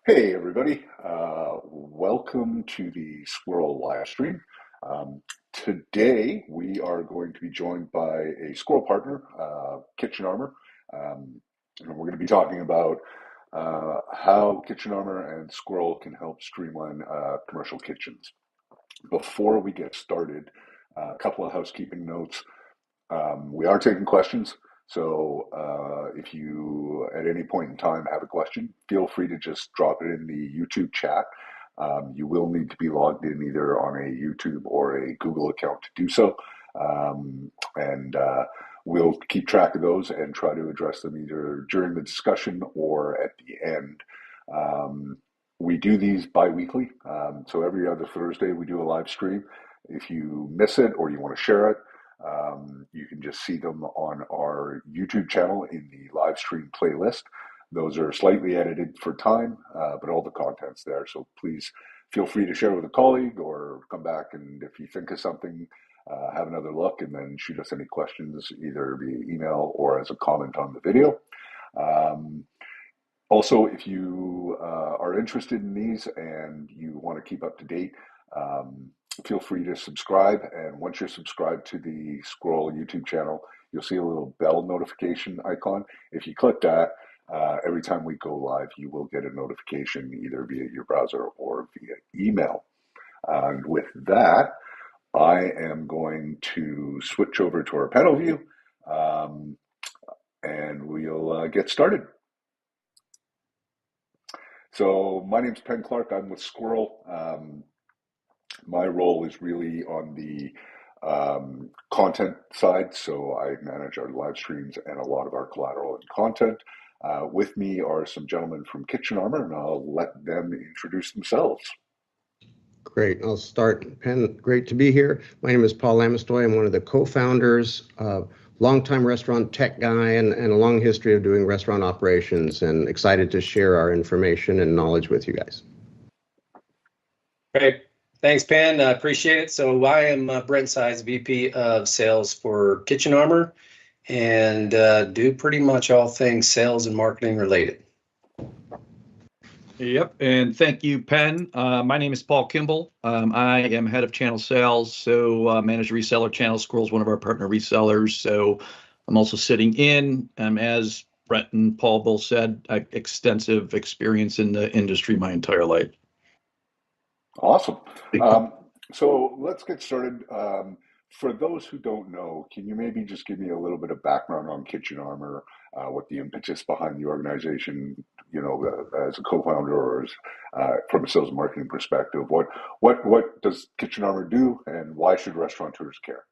Hey everybody, welcome to the Squirrel live stream. Today we are going to be joined by a Squirrel partner, Kitchen Armor, and we're going to be talking about how Kitchen Armor and Squirrel can help streamline commercial kitchens. Before we get started, a couple of housekeeping notes. We are taking questions, so if you at any point in time have a question, feel free to just drop it in the YouTube chat. You will need to be logged in either on a YouTube or a Google account to do so, and we'll keep track of those and try to address them either during the discussion or at the end. We do these bi-weekly, so every other Thursday we do a live stream. If you miss it or you want to share it, you can just see them on our YouTube channel in the live stream playlist. Those are slightly edited for time, but all the content's there. So please feel free to share with a colleague or come back, and if you think of something, have another look and then shoot us any questions either via email or as a comment on the video. Also, if you are interested in these and you want to keep up to date, feel free to subscribe. And once you're subscribed to the Squirrel YouTube channel, you'll see a little bell notification icon. If you click that, every time we go live, you will get a notification either via your browser or via email. And with that, I am going to switch over to our panel view, and we'll get started. So my name's Penn Clark. I'm with Squirrel. My role is really on the content side, so I manage our live streams and a lot of our collateral and content. With me are some gentlemen from Kitchen Armor, and I'll let them introduce themselves. Great. I'll start. Penn, great to be here. My name is Paul Lamistoy. I'm one of the co-founders, longtime restaurant tech guy, and a long history of doing restaurant operations, and excited to share our information and knowledge with you guys. Great. Thanks, Penn. I appreciate it. So I am Brent Sides, VP of Sales for Kitchen Armor, and do pretty much all things sales and marketing related. Yep, and thank you, Penn. My name is Paul Kimball. I am head of channel sales, so manage reseller channel. Squirrel's one of our partner resellers, so I'm also sitting in. As Brent and Paul both said, I have extensive experience in the industry my entire life. Awesome. So let's get started. For those who don't know, can you maybe just give me a little bit of background on Kitchen Armor, what the impetus behind the organization, as a co-founder or as, from a sales and marketing perspective, what does Kitchen Armor do, and why should restaurateurs care?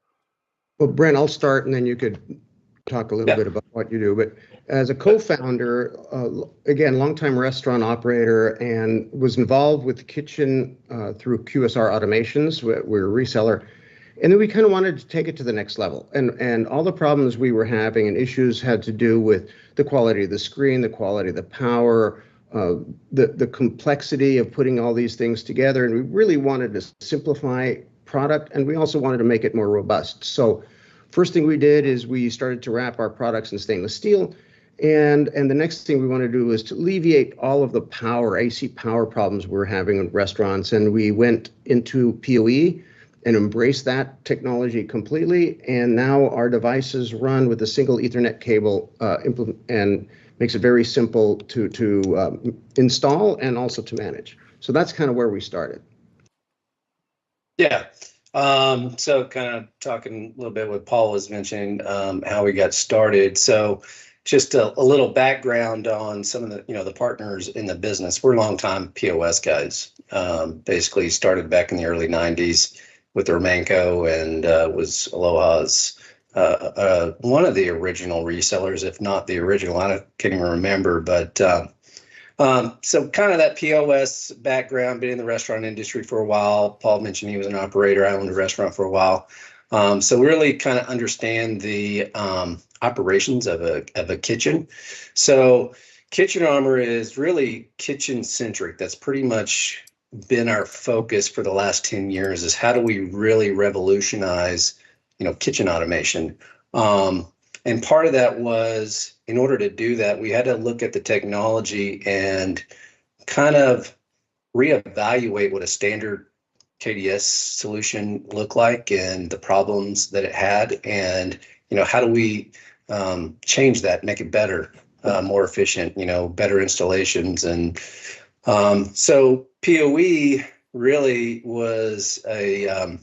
Well, Brent, I'll start, and then you could talk a little bit about what you do. But as a co-founder, again, longtime restaurant operator, and was involved with the kitchen through QSR Automations. We're a reseller. And then we kind of wanted to take it to the next level. And all the problems we were having and issues had to do with the quality of the screen, the quality of the power, the complexity of putting all these things together. And we really wanted to simplify product, and we also wanted to make it more robust. So first thing we did is we started to wrap our products in stainless steel. And the next thing we want to do is to alleviate all of the power, AC power problems we're having in restaurants. And we went into PoE and embrace that technology completely. And now our devices run with a single Ethernet cable and makes it very simple to install and also to manage. So that's kind of where we started. Yeah. So kind of talking a little bit what Paul was mentioning, how we got started. So just a little background on some of the partners in the business. We're longtime POS guys. Basically started back in the early 90s. With Romanco, and was Aloha's one of the original resellers, if not the original. I can't even remember, but so kind of that POS background, been in the restaurant industry for a while. Paul mentioned he was an operator. I owned a restaurant for a while. So really kind of understand the operations of a kitchen. So Kitchen Armor is really kitchen centric. That's pretty much been our focus for the last 10 years, is how do we really revolutionize, kitchen automation. And part of that was, in order to do that, we had to look at the technology and kind of reevaluate what a standard KDS solution looked like and the problems that it had, and how do we change that, make it better, more efficient, better installations. And so PoE really was an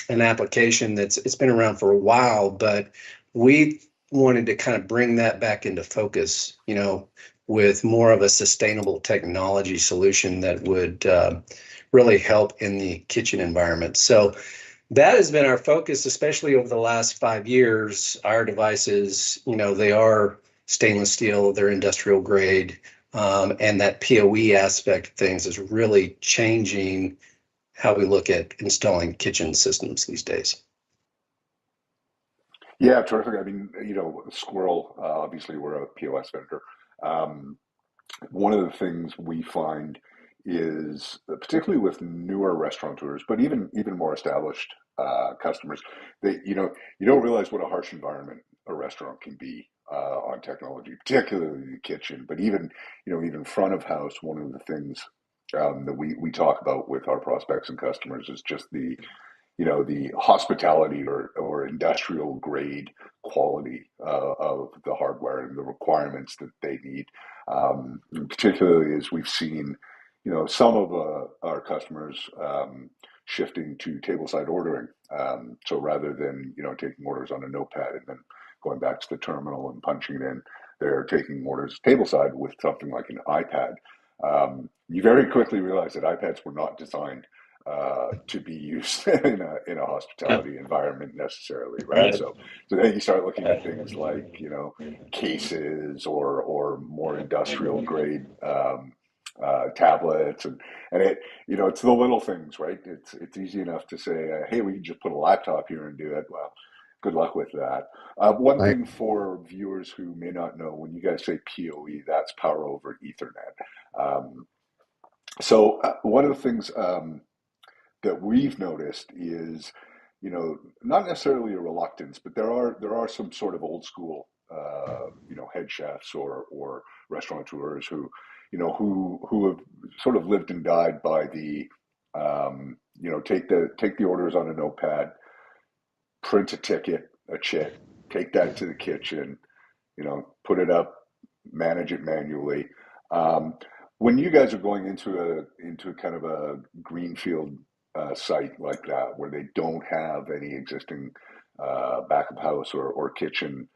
application it's been around for a while, but we wanted to kind of bring that back into focus, with more of a sustainable technology solution that would really help in the kitchen environment. So that has been our focus, especially over the last 5 years. Our devices, they are stainless steel, they're industrial grade, and that PoE aspect of things is really changing how we look at installing kitchen systems these days. Yeah, terrific. I mean, Squirrel, obviously we're a POS vendor. One of the things we find is, particularly with newer restaurateurs, but even more established customers, that you don't realize what a harsh environment a restaurant can be on technology, particularly the kitchen. But even front of house, one of the things that we talk about with our prospects and customers is just the hospitality or industrial grade quality of the hardware and the requirements that they need. Particularly as we've seen, some of our customers shifting to tableside ordering. So rather than taking orders on a notepad and then going back to the terminal and punching it in, they're taking orders tableside with something like an iPad. You very quickly realize that iPads were not designed to be used in a hospitality environment necessarily, right? So then you start looking at things like cases or more industrial grade tablets, and it it's the little things, right? It's easy enough to say, hey, we can just put a laptop here and do it. Well, good luck with that. One Right. thing for viewers who may not know, when you guys say PoE, that's power over Ethernet. So one of the things that we've noticed is, not necessarily a reluctance, but there are some sort of old school, head chefs or restaurateurs who have sort of lived and died by the, take the orders on a notepad, print a ticket, a chit, take that to the kitchen, put it up, manage it manually. When you guys are going into kind of a greenfield site like that, where they don't have any existing back of house or kitchen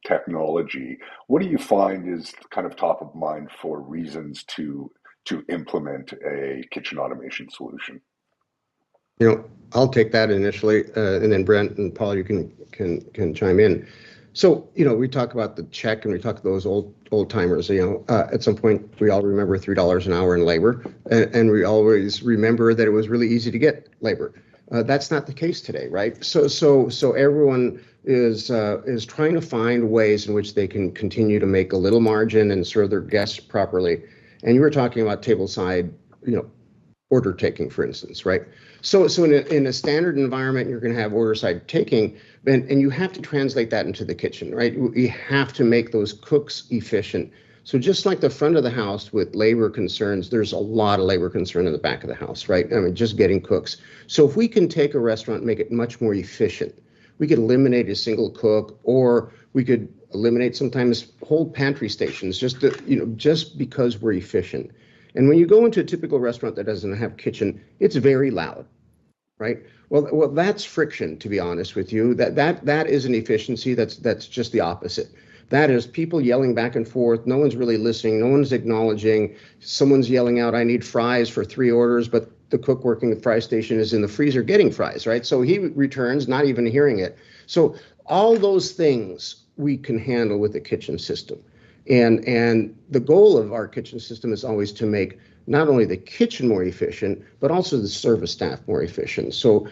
technology, what do you find is kind of top of mind for reasons to implement a kitchen automation solution? I'll take that initially, and then Brent and Paul, you can chime in. So, we talk about the check and we talk those old timers, at some point we all remember $3 an hour in labor, and we always remember that it was really easy to get labor. That's not the case today, right? So everyone is trying to find ways in which they can continue to make a little margin and serve their guests properly. And you were talking about tableside, order taking, for instance, right? So in a standard environment, you're going to have order side taking, and you have to translate that into the kitchen, right? You have to make those cooks efficient. So just like the front of the house with labor concerns, there's a lot of labor concern in the back of the house, right? I mean, just getting cooks. So if we can take a restaurant and make it much more efficient, we could eliminate a single cook, or we could eliminate sometimes whole pantry stations, just because we're efficient. And when you go into a typical restaurant that doesn't have kitchen, it's very loud, right? Well, that's friction, to be honest with you. That isn't efficiency. That's just the opposite. That is people yelling back and forth. No one's really listening. No one's acknowledging. Someone's yelling out, "I need fries for 3 orders," but the cook working at the fry station is in the freezer getting fries, right? So he returns, not even hearing it. So all those things we can handle with the kitchen system. And the goal of our kitchen system is always to make not only the kitchen more efficient, but also the service staff more efficient. So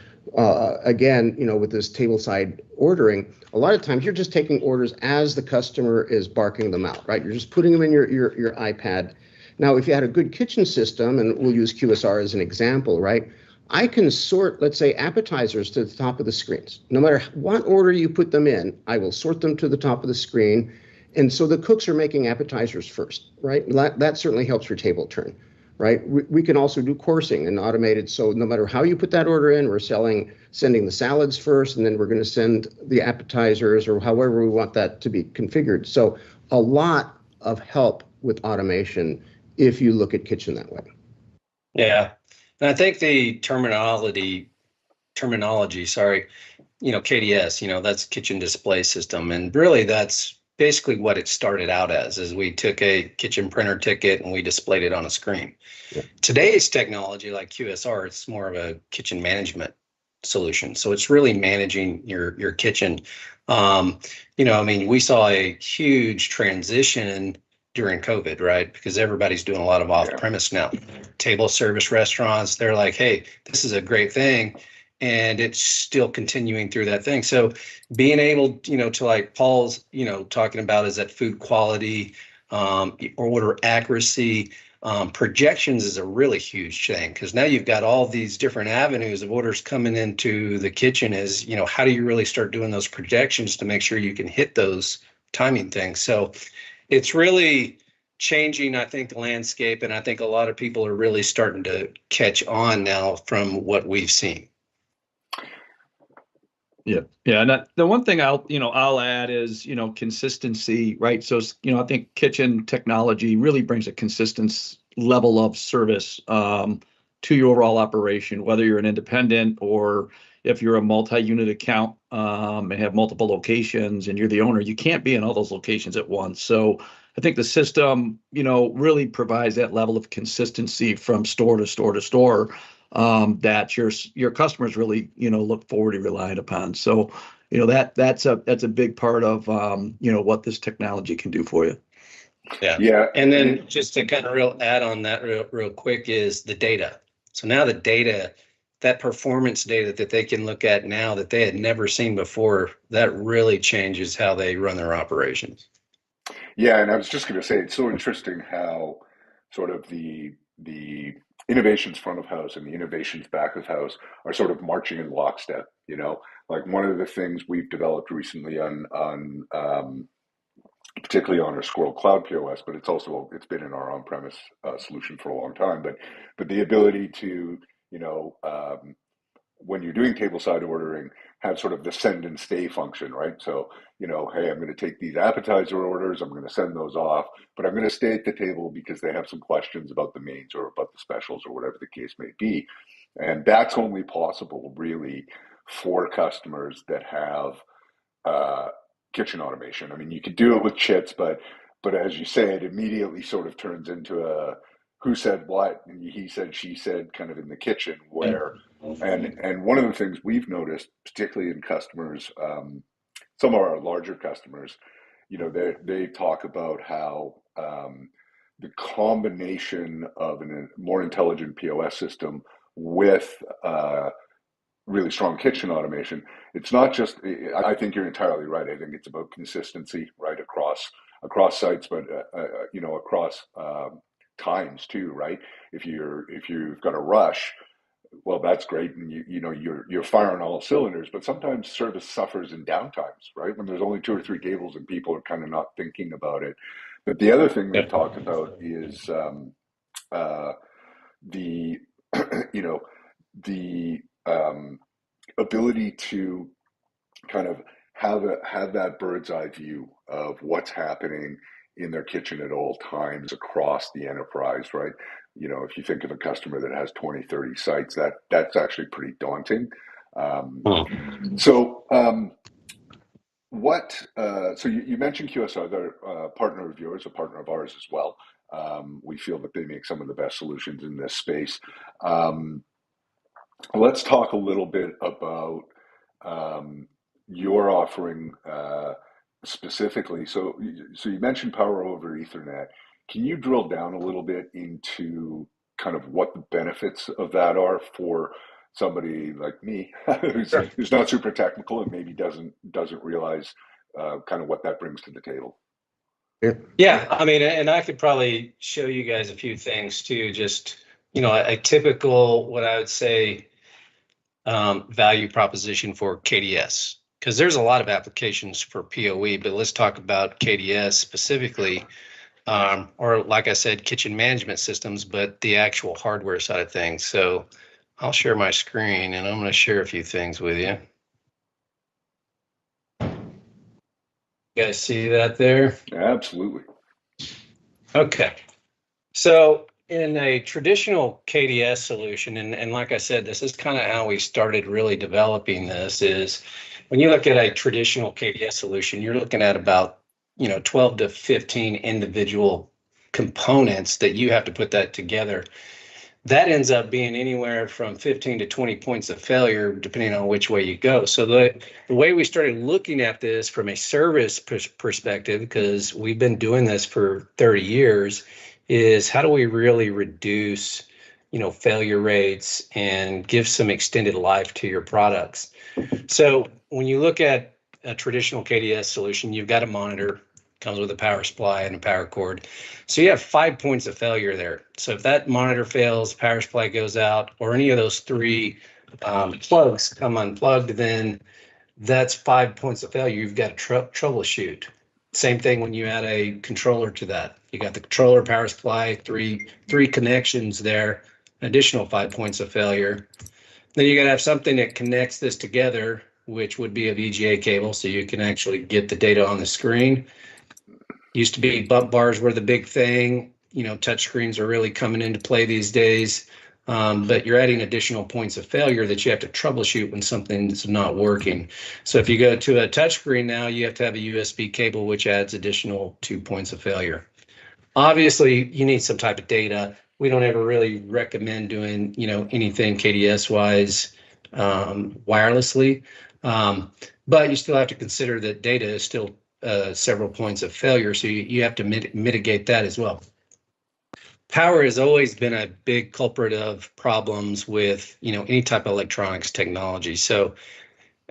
again, with this tableside ordering, a lot of times you're just taking orders as the customer is barking them out, right? You're just putting them in your iPad. Now, if you had a good kitchen system, and we'll use QSR as an example, right? I can sort, let's say, appetizers to the top of the screens. No matter what order you put them in, I will sort them to the top of the screen. And so the cooks are making appetizers first, right? That certainly helps your table turn, right? We can also do coursing and automated. So no matter how you put that order in, we're sending the salads first, and then we're going to send the appetizers or however we want that to be configured. So a lot of help with automation if you look at kitchen that way. Yeah. And I think the terminology, sorry, KDS, that's kitchen display system. And really that's basically what it started out as, is we took a kitchen printer ticket and we displayed it on a screen. Yeah. Today's technology like QSR, it's more of a kitchen management solution. So it's really managing your kitchen. We saw a huge transition during COVID, right? Because everybody's doing a lot of off-premise now. Table service restaurants, they're like, hey, this is a great thing. And it's still continuing through that thing. So being able, to like Paul's, talking about is that food quality, or order accuracy, projections is a really huge thing, because now you've got all these different avenues of orders coming into the kitchen. Is, how do you really start doing those projections to make sure you can hit those timing things? So it's really changing, I think, the landscape. And I think a lot of people are really starting to catch on now from what we've seen. Yeah. And the one thing I'll add is, consistency, right? So, I think kitchen technology really brings a consistent level of service to your overall operation, whether you're an independent or if you're a multi-unit account and have multiple locations and you're the owner. You can't be in all those locations at once. So I think the system, really provides that level of consistency from store to store to store, that your customers really, look forward to relying upon. So, that's a big part of, what this technology can do for you. Yeah. And then just to kind of add on that real quick is the data. So now the data, that performance data that they can look at now that they had never seen before, that really changes how they run their operations. Yeah, and I was just going to say, it's so interesting how sort of the innovations front of house and the innovations back of house are sort of marching in lockstep. Like one of the things we've developed recently on particularly on our Squirrel Cloud POS, but it's been in our on-premise solution for a long time. But the ability to when you're doing tableside ordering, have sort of the send and stay function, right? So, hey, I'm going to take these appetizer orders, I'm going to send those off, but I'm going to stay at the table because they have some questions about the mains or about the specials or whatever the case may be. And that's only possible really for customers that have kitchen automation. I mean, you could do it with chits, but as you say, it immediately sort of turns into a who said what, and he said, she said, kind of in the kitchen where, and one of the things we've noticed, particularly in customers, some of our larger customers, they talk about how the combination of a more intelligent POS system with really strong kitchen automation, it's not just, I think you're entirely right. I think it's about consistency, right, across sites, but across times too, right? If you've got a rush, well, that's great, and you're firing all cylinders. But sometimes service suffers in downtimes, right? When there's only 2 or 3 tables and people are kind of not thinking about it. But the other thing they've talked about is the the ability to kind of have that bird's eye view of what's happening in their kitchen at all times across the enterprise, right? If you think of a customer that has 20, 30 sites, that's actually pretty daunting. So you mentioned QSR, they're a partner of yours, a partner of ours as well. We feel that they make some of the best solutions in this space. Let's talk a little bit about your offering specifically. So you mentioned Power over Ethernet. Can you drill down a little bit into kind of what the benefits of that are for somebody like me who's not super technical and maybe doesn't realize kind of what that brings to the table? Yeah, I mean, and I could probably show you guys a few things too. Just a typical, what I would say, value proposition for KDS. because there's a lot of applications for PoE, but let's talk about KDS specifically, or like I said, kitchen management systems, but the actual hardware side of things. So I'll share my screen and I'm going to share a few things with you. You guys see that there? Absolutely. Okay. So in a traditional KDS solution, and like I said, this is kind of how we started really developing this, is when you look at a traditional KDS solution, you're looking at about 12 to 15 individual components that you have to put that together. That ends up being anywhere from 15 to 20 points of failure, depending on which way you go. So the way we started looking at this from a service perspective, because we've been doing this for 30 years, is how do we really reduce, failure rates and give some extended life to your products? So when you look at a traditional KDS solution, you've got a monitor, comes with a power supply and a power cord. So you have 5 points of failure there. So if that monitor fails, power supply goes out, or any of those three plugs come unplugged, then that's 5 points of failure. You've got to troubleshoot. Same thing when you add a controller to that. You got the controller, power supply, three connections there, additional 5 points of failure. Then you got to have something that connects this together, which would be a VGA cable, so you can actually get the data on the screen. Used to be bump bars were the big thing. Touch screens are really coming into play these days. But you're adding additional points of failure that you have to troubleshoot when something's not working. So if you go to a touchscreen now, you have to have a USB cable, which adds additional 2 points of failure. Obviously, you need some type of data. We don't ever really recommend doing, anything KDS-wise wirelessly. But you still have to consider that data is still several points of failure, so you have to mitigate that as well. Power has always been a big culprit of problems with any type of electronics technology. So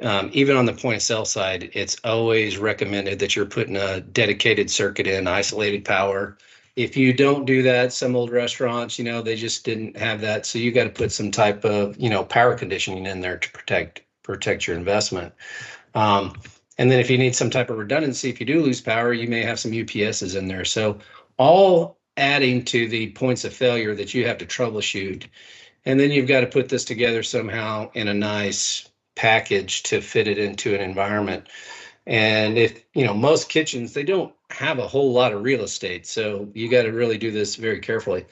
even on the point of sale side, it's always recommended that you're putting a dedicated circuit in, isolated power. If you don't do that, some old restaurants, they just didn't have that. So you got to put some type of power conditioning in there to protect your investment. And then if you need some type of redundancy, if you do lose power, you may have some UPSs in there. So all adding to the points of failure that you have to troubleshoot. And then you've got to put this together somehow in a nice package to fit it into an environment. And if, most kitchens, they don't have a whole lot of real estate. So you got to really do this very carefully.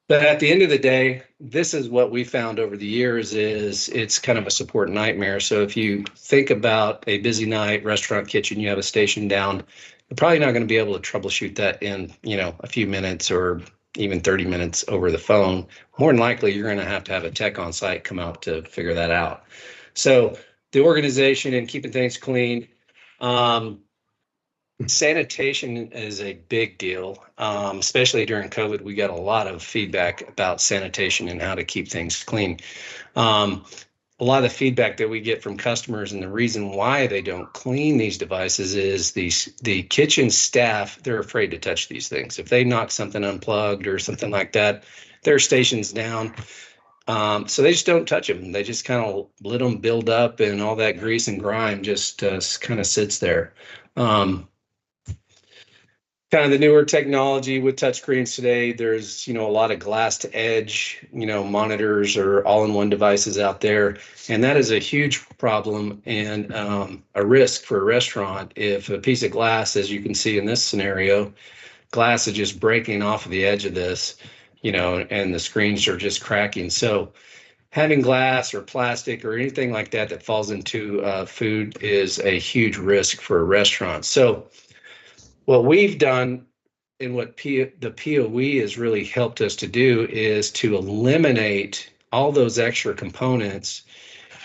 But at the end of the day, this is what we found over the years is it's kind of a support nightmare. So if you think about a busy night, restaurant kitchen, you have a station down, you're probably not going to be able to troubleshoot that in, a few minutes or even 30 minutes over the phone. More than likely, you're going to have a tech on site come out to figure that out. So the organization and keeping things clean, sanitation is a big deal, especially during COVID. We got a lot of feedback about sanitation and how to keep things clean. A lot of the feedback that we get from customers and the reason why they don't clean these devices is the kitchen staff, they're afraid to touch these things. If they knock something unplugged or something like that, their station's down. So they just don't touch them. They just kind of let them build up and all that grease and grime just kind of sits there. Kind of the newer technology with touchscreens today, there's, a lot of glass to edge, monitors or all-in-one devices out there. And that is a huge problem and a risk for a restaurant. If a piece of glass, as you can see in this scenario, glass is just breaking off of the edge of this, and the screens are just cracking. So having glass or plastic or anything like that that falls into food is a huge risk for a restaurant. So what we've done and what the PoE has really helped us to do is to eliminate all those extra components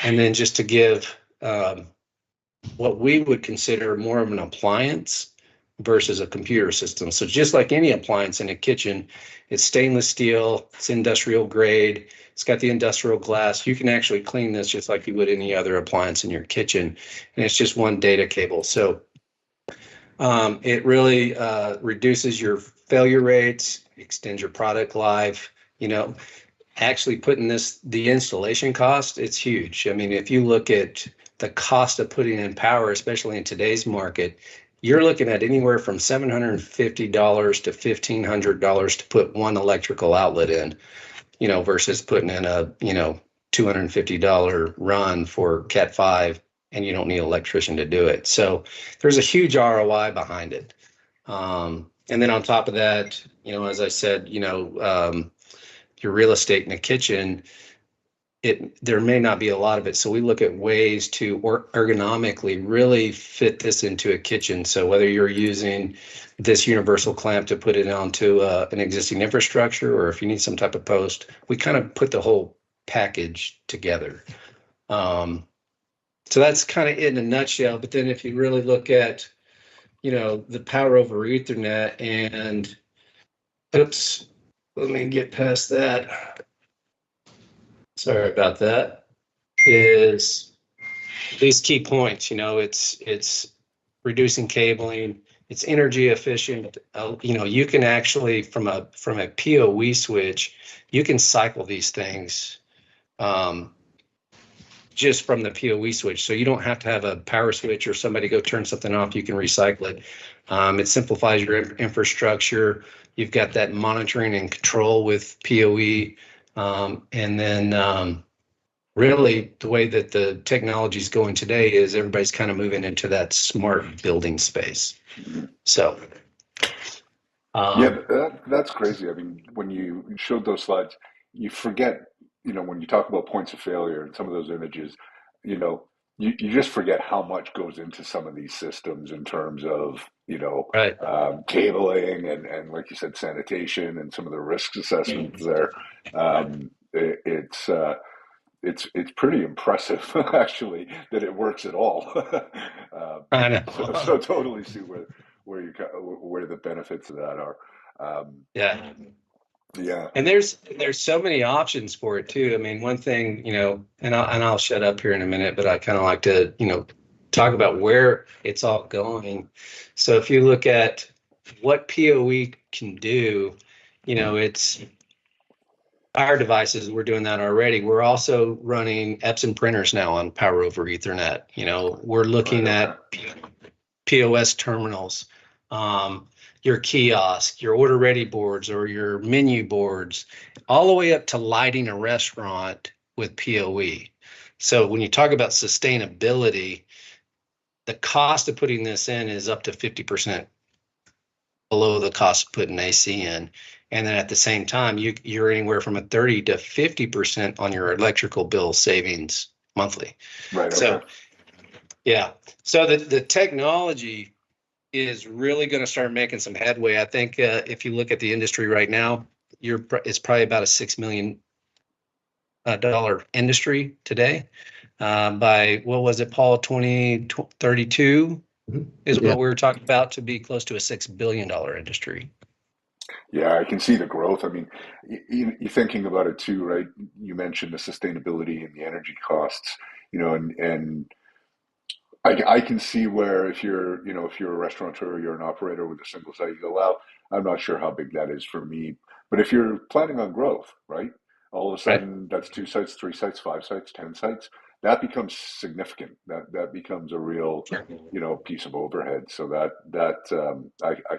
and then just to give what we would consider more of an appliance versus a computer system. So just like any appliance in a kitchen, it's stainless steel, it's industrial grade, it's got the industrial glass. You can actually clean this just like you would any other appliance in your kitchen. And it's just one data cable. So it really reduces your failure rates, extends your product life. Actually putting the installation cost, it's huge. I mean, if you look at the cost of putting in power, especially in today's market, you're looking at anywhere from $750 to $1,500 to put one electrical outlet in, versus putting in a, $250 run for Cat 5, and you don't need an electrician to do it. So there's a huge ROI behind it. And then on top of that, as I said, your real estate in the kitchen, there may not be a lot of it. So we look at ways to ergonomically really fit this into a kitchen. So whether you're using this universal clamp to put it onto an existing infrastructure, or if you need some type of post, we kind of put the whole package together. So that's kind of it in a nutshell. But then if you really look at, the power over Ethernet, and oops, let me get past that. Sorry about that. Is these key points, it's reducing cabling, it's energy efficient. You can actually, from a PoE switch, you can cycle these things just from the PoE switch. So you don't have to have a power switch or somebody go turn something off. You can recycle it. It simplifies your infrastructure. You've got that monitoring and control with PoE. And then really the way that the technology is going today is everybody's kind of moving into that smart building space. So. Yeah, that's crazy. I mean, when you showed those slides, you forget, when you talk about points of failure and some of those images, you just forget how much goes into some of these systems in terms of, Right. Cabling and like you said, sanitation and some of the risk assessments there. It's pretty impressive actually that it works at all. I know. So totally see where the benefits of that are. Yeah. Yeah. And there's so many options for it too. I mean, one thing, and I'll shut up here in a minute, but I kind of like to, talk about where it's all going. So if you look at what PoE can do, it's our devices, we're doing that already. We're also running Epson printers now on Power over Ethernet. We're looking at POS terminals, your kiosk, your order ready boards, or your menu boards, all the way up to lighting a restaurant with PoE. So when you talk about sustainability, the cost of putting this in is up to 50% below the cost of putting AC in. And then at the same time, you're anywhere from a 30 to 50% on your electrical bill savings monthly. Right. Okay. So, yeah. So the technology is really going to start making some headway. I think if you look at the industry right now, it's probably about a $6 million industry today. By what was it, Paul? 2032 is what we were talking about, to be close to a $6 billion industry. Yeah, I can see the growth. I mean, you're thinking about it too, right? You mentioned the sustainability and the energy costs, and I can see where if you're a restaurateur, you're an operator with a single site, you go, well, I'm not sure how big that is for me. But if you're planning on growth, right? All of a sudden, that's 2 sites, 3 sites, 5 sites, 10 sites. That becomes significant. That becomes a real, piece of overhead. So I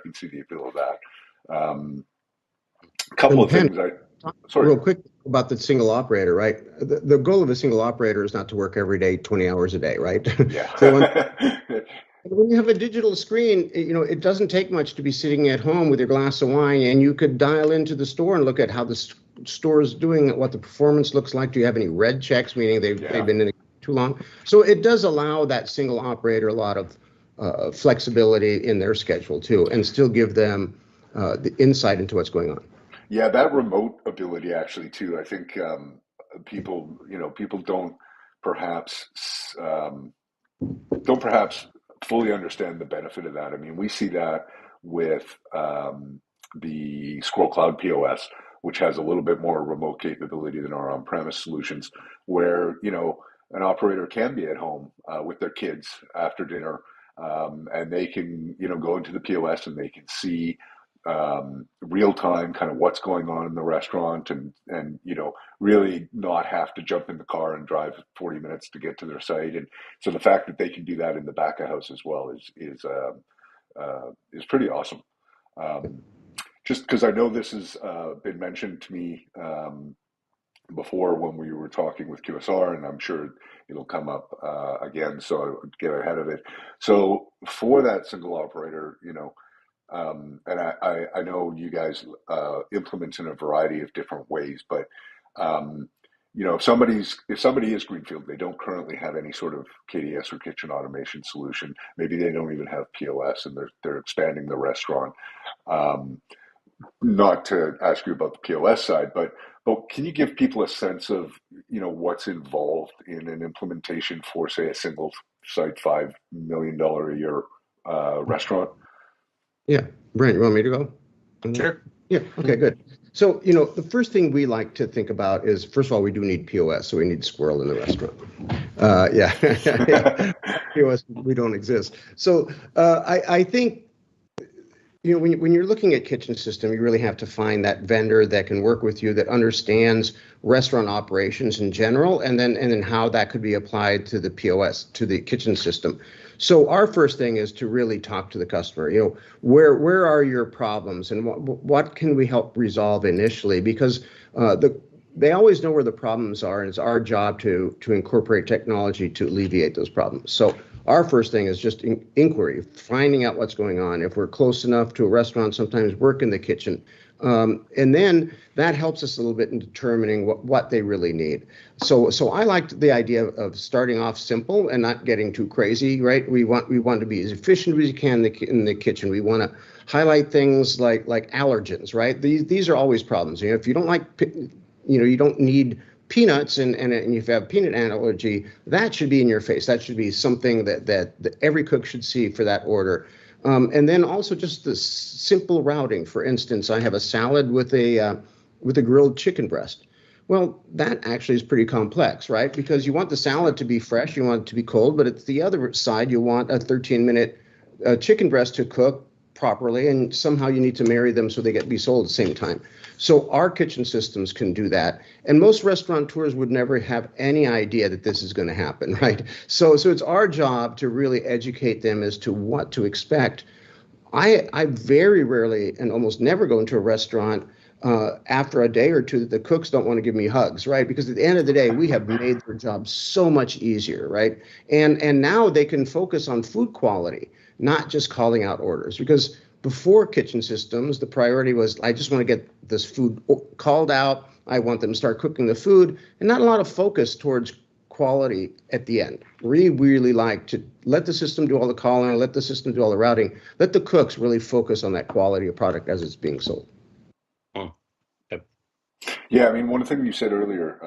can see the appeal of that. A couple of things. Sorry. Real quick about the single operator, right? The goal of a single operator is not to work every day, 20 hours a day, right? Yeah. So when you have a digital screen, it doesn't take much to be sitting at home with your glass of wine, and you could dial into the store and look at how the store is doing, what the performance looks like. Do you have any red checks, meaning they've been in it too long? So it does allow that single operator a lot of flexibility in their schedule too, and still give them the insight into what's going on. Yeah, that remote ability actually too. I think people don't perhaps fully understand the benefit of that. I mean, we see that with the Scroll Cloud POS, which has a little bit more remote capability than our on-premise solutions, where an operator can be at home with their kids after dinner, and they can go into the POS and they can see real time kind of what's going on in the restaurant, and really not have to jump in the car and drive 40 minutes to get to their site. And so the fact that they can do that in the back of house as well is pretty awesome. Just because I know this has been mentioned to me before when we were talking with QSR, and I'm sure it'll come up again, so I would get ahead of it. So for that single operator, and I know you guys implement in a variety of different ways, but if somebody is greenfield, they don't currently have any sort of KDS or kitchen automation solution. Maybe they don't even have POS, and they're expanding the restaurant. Not to ask you about the POS side, but can you give people a sense of what's involved in an implementation for, say, a single site $5 million a year restaurant? Yeah, Brent, you want me to go? Sure. Yeah. Okay. Good. So the first thing we like to think about is, first of all, we do need POS, so we need squirrel in the restaurant. Yeah. POS, we don't exist. So I think. When you're looking at kitchen system, you really have to find that vendor that can work with you, that understands restaurant operations in general, and then how that could be applied to the POS, to the kitchen system. So our first thing is to really talk to the customer. Where are your problems, and what can we help resolve initially? Because they always know where the problems are, and it's our job to incorporate technology to alleviate those problems. So our first thing is just inquiry, finding out what's going on. If we're close enough to a restaurant, sometimes work in the kitchen. And then that helps us a little bit in determining what they really need. So I liked the idea of starting off simple and not getting too crazy, right? We want to be as efficient as we can in the kitchen. We want to highlight things like allergens, right? These are always problems. If you don't like, you don't need peanuts, and if you have peanut allergy, that should be in your face. That should be something that every cook should see for that order. And then also just the simple routing. For instance, I have a salad with a grilled chicken breast. Well, that actually is pretty complex, right? Because you want the salad to be fresh, you want it to be cold, but at the other side, you want a 13-minute chicken breast to cook properly, and somehow you need to marry them so they get to be sold at the same time. So our kitchen systems can do that. And most restaurateurs would never have any idea that this is going to happen, right? So it's our job to really educate them as to what to expect. I very rarely and almost never go into a restaurant after a day or two that the cooks don't want to give me hugs, right? Because at the end of the day, we have made their job so much easier, right? And now they can focus on food quality, not just calling out orders. Because before kitchen systems, the priority was, I just want to get this food called out. I want them to start cooking the food, and not a lot of focus towards quality at the end. We really like to let the system do all the calling, let the system do all the routing, let the cooks really focus on that quality of product as it's being sold. Yeah, I mean, one thing you said earlier,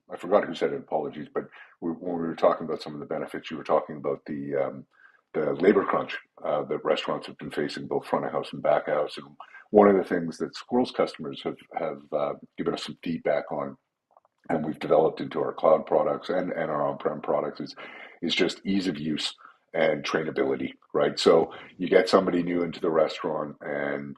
I forgot who said it, apologies, but when we were talking about some of the benefits, you were talking about the labor crunch that restaurants have been facing, both front of house and back of house. And one of the things that Squirrel's customers have given us some feedback on, and we've developed into our cloud products and our on-prem products, is just ease of use and trainability, right? So you get somebody new into the restaurant, and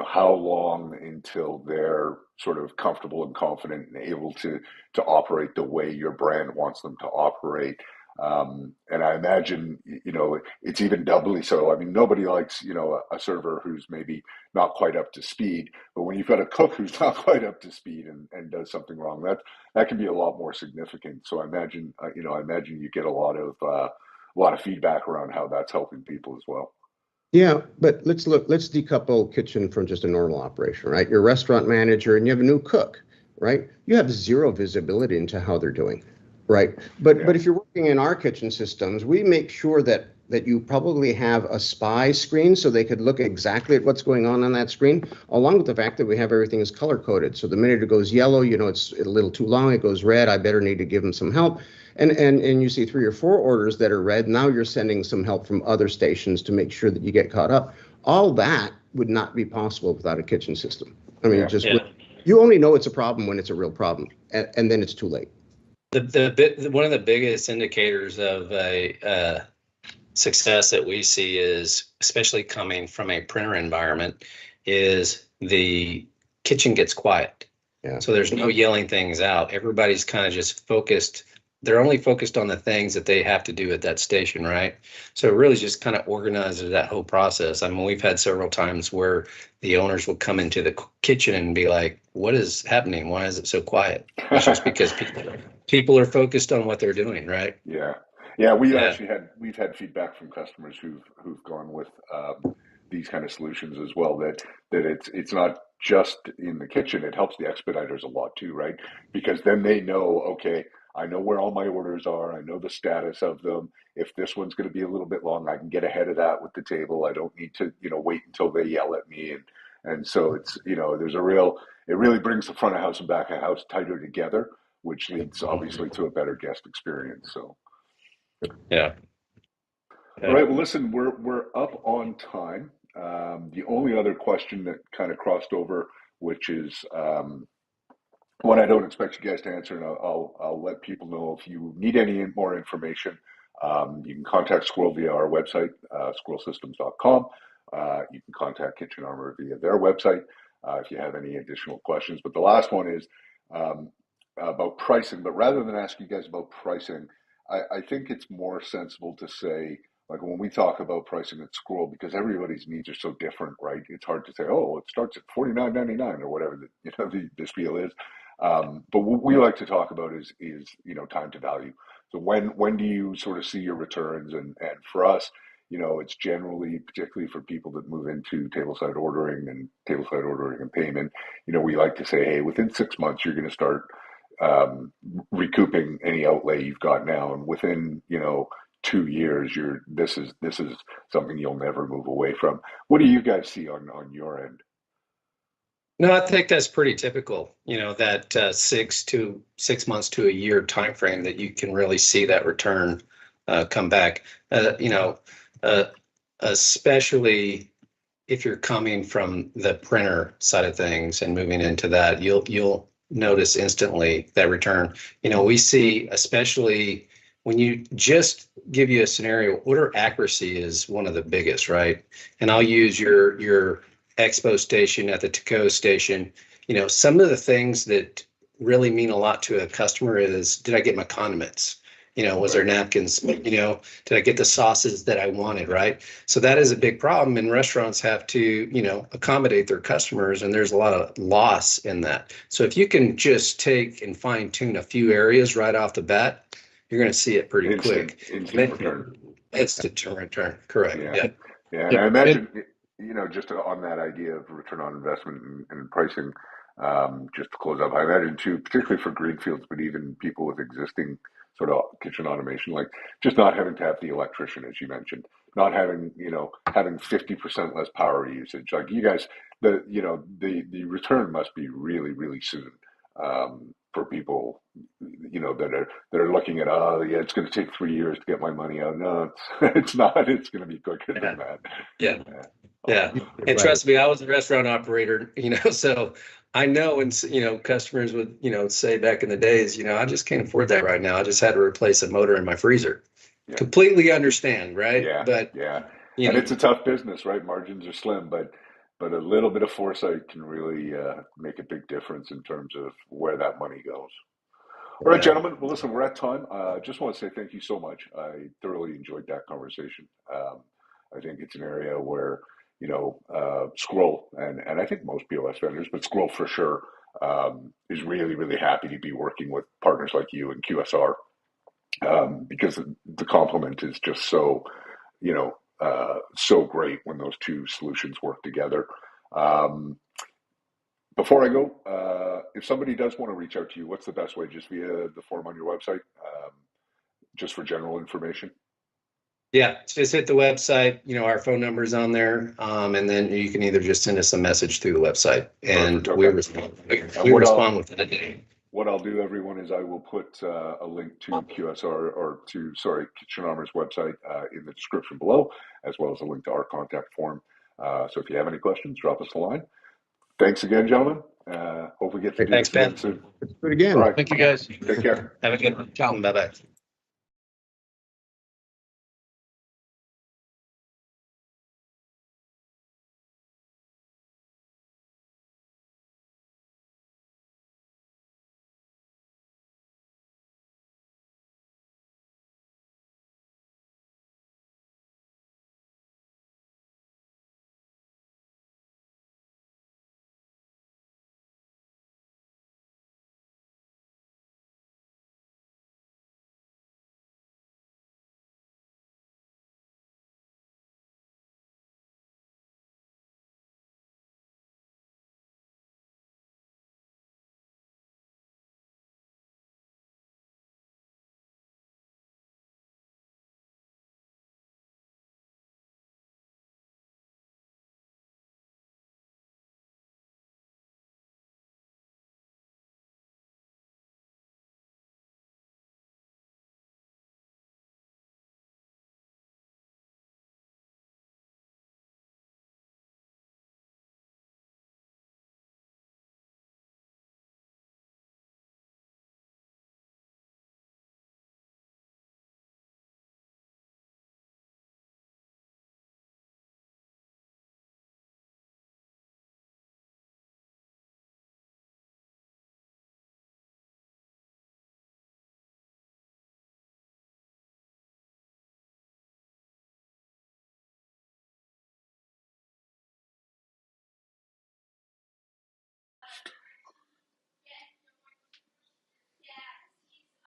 how long until they're sort of comfortable and confident and able to operate the way your brand wants them to operate. And I imagine, it's even doubly so. I mean, nobody likes, a server who's maybe not quite up to speed, but when you've got a cook who's not quite up to speed and does something wrong, that can be a lot more significant. So I imagine you get a lot of feedback around how that's helping people as well. Yeah, but let's decouple kitchen from just a normal operation, right? You're a restaurant manager and you have a new cook, right? You have zero visibility into how they're doing, right? But if you're working in our kitchen systems, we make sure that you probably have a spy screen so they could look exactly at what's going on that screen, along with the fact that we have everything is color coded. So the minute it goes yellow, it's a little too long, it goes red, I better need to give them some help. And you see 3 or 4 orders that are red. Now you're sending some help from other stations to make sure that you get caught up. All that would not be possible without a kitchen system. I mean, you only know it's a problem when it's a real problem, and then it's too late. One of the biggest indicators of a success that we see is, especially coming from a printer environment, is the kitchen gets quiet. Yeah. So there's no yelling things out. Everybody's kind of just focused. They're only focused on the things that they have to do at that station, right? So it really just kind of organizes that whole process. I mean, we've had several times where the owners will come into the kitchen and be like, what is happening? Why is it so quiet? It's just because people are focused on what they're doing, right? Yeah, yeah. We've had feedback from customers who've gone with these kind of solutions as well. That it's not just in the kitchen. It helps the expediters a lot too, right? Because then they know, okay, I know where all my orders are. I know the status of them. If this one's going to be a little bit long, I can get ahead of that with the table. I don't need to, wait until they yell at me. And so it's, there's it really brings the front of house and back of house tighter together, which leads obviously to a better guest experience. So, yeah. All right. Well, listen, we're up on time. The only other question that kind of crossed over, which is one I don't expect you guys to answer, and I'll let people know if you need any more information. You can contact Squirrel via our website, squirrelsystems.com. You can contact Kitchen Armor via their website if you have any additional questions. But the last one is about pricing. But rather than ask you guys about pricing, I think it's more sensible to say, like when we talk about pricing at Squirrel, because everybody's needs are so different, right? It's hard to say, oh, it starts at $49.99 or whatever the spiel is. But what we like to talk about is time to value. So when do you sort of see your returns? And for us, it's generally, particularly for people that move into tableside ordering and payment, we like to say, hey, within 6 months, you're going to start recouping any outlay you've got now. And within, 2 years, this is something you'll never move away from. What do you guys see on your end? No, I think that's pretty typical, that 6 months to a year time frame that you can really see that return come back. Especially if you're coming from the printer side of things and moving into that, you'll notice instantly that return. We see, especially when you just give you a scenario, order accuracy is one of the biggest, right? And I'll use your expo station at the to-go station. Some of the things that really mean a lot to a customer is, did I get my condiments? Was there napkins? Did I get the sauces that I wanted, right? So that is a big problem, and restaurants have to, accommodate their customers, and there's a lot of loss in that. So if you can just take and fine tune a few areas right off the bat, you're going to see it pretty quick. Instant return. Instant return, correct. Yeah. And I imagine, just on that idea of return on investment and pricing, just to close up, I imagine too, particularly for greenfields, but even people with existing sort of kitchen automation, like just not having to have the electrician, as you mentioned, not having, having 50% less power usage. Like you guys, the return must be really, really soon. For people, that are looking at, it's going to take 3 years to get my money out. No, it's not. It's going to be quicker than that. Yeah. And trust me, I was a restaurant operator, so I know when, customers would, say back in the days, I just can't afford that right now. I just had to replace a motor in my freezer. Yeah. Completely understand, right? Yeah. But and it's a tough business, right? Margins are slim, but a little bit of foresight can really make a big difference in terms of where that money goes. All right, gentlemen. Well, listen, we're at time. Just want to say thank you so much. I thoroughly enjoyed that conversation. I think it's an area where, Squirrel, and I think most POS vendors, but Squirrel for sure, is really, really happy to be working with partners like you and QSR, because the complement is just so, so great when those two solutions work together. Before I go, if somebody does want to reach out to you, what's the best way? Just via the form on your website, just for general information? Yeah, just hit the website, our phone number's on there, and then you can either just send us a message through the website, and we respond within a day. What I'll do, everyone, is I will put a link to QSR Kitchen Armor's website in the description below, as well as a link to our contact form. So if you have any questions, drop us a line. Thanks again, gentlemen. Hope we get to do this again soon. Let's do it again. All right. Thank you, guys. Take care. Have a good one. Ciao. Bye-bye.